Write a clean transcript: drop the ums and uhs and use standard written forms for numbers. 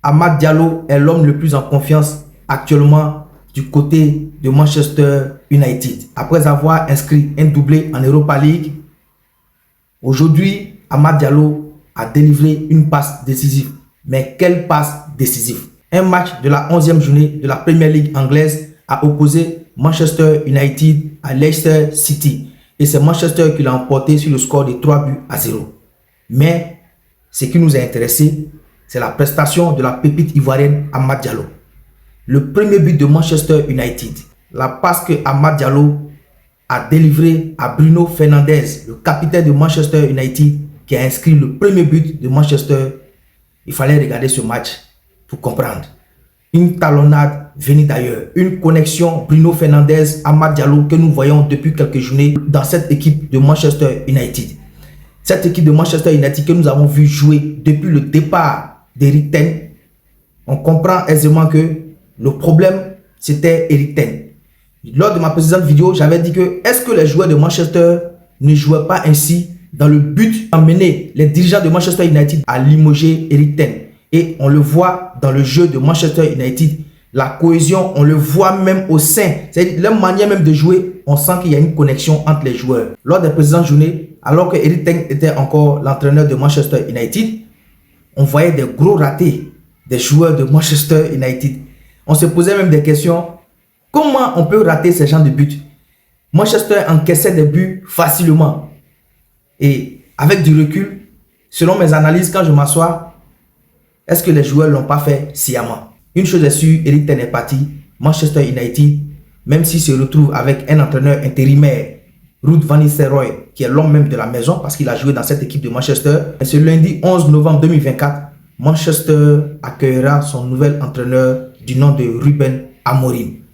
Amad Diallo est l'homme le plus en confiance actuellement du côté de Manchester United. Après avoir inscrit un doublé en Europa League, aujourd'hui, Amad Diallo a délivré une passe décisive. Mais quelle passe décisive! Un match de la 11e journée de la Premier League anglaise a opposé Manchester United à Leicester City. Et c'est Manchester qui l'a emporté sur le score de 3-0. Mais ce qui nous a intéressé, c'est la prestation de la pépite ivoirienne Amad Diallo. Le premier but de Manchester United, la passe que Amad Diallo a délivrée à Bruno Fernandes, le capitaine de Manchester United, qui a inscrit le premier but de Manchester. Il fallait regarder ce match pour comprendre. Une talonnade venue d'ailleurs, une connexion Bruno Fernandes, Amad Diallo que nous voyons depuis quelques journées dans cette équipe de Manchester United. Cette équipe de Manchester United que nous avons vu jouer depuis le départ d'Eric Ten, on comprend aisément que le problème c'était Eric Ten. Lors de ma précédente vidéo, j'avais dit que est-ce que les joueurs de Manchester ne jouaient pas ainsi dans le but d'emmener les dirigeants de Manchester United à limoger Eric Ten. Et on le voit dans le jeu de Manchester United, la cohésion, on le voit même au sein. C'est-à-dire leur manière même de jouer, on sent qu'il y a une connexion entre les joueurs. Lors des précédentes journées, alors que Eric Ten était encore l'entraîneur de Manchester United, on voyait des gros ratés des joueurs de Manchester United. On se posait même des questions. Comment on peut rater ces genres de buts? Manchester encaissait des buts facilement. Et avec du recul, selon mes analyses, quand je m'assois, est-ce que les joueurs ne l'ont pas fait sciemment? Une chose est sûre, Eric Ten est parti. Manchester United, même s'il se retrouve avec un entraîneur intérimaire, Ruud van Nistelrooy, qui est l'homme même de la maison parce qu'il a joué dans cette équipe de Manchester. Et ce lundi 11 novembre 2024, Manchester accueillera son nouvel entraîneur du nom de Ruben Amorim.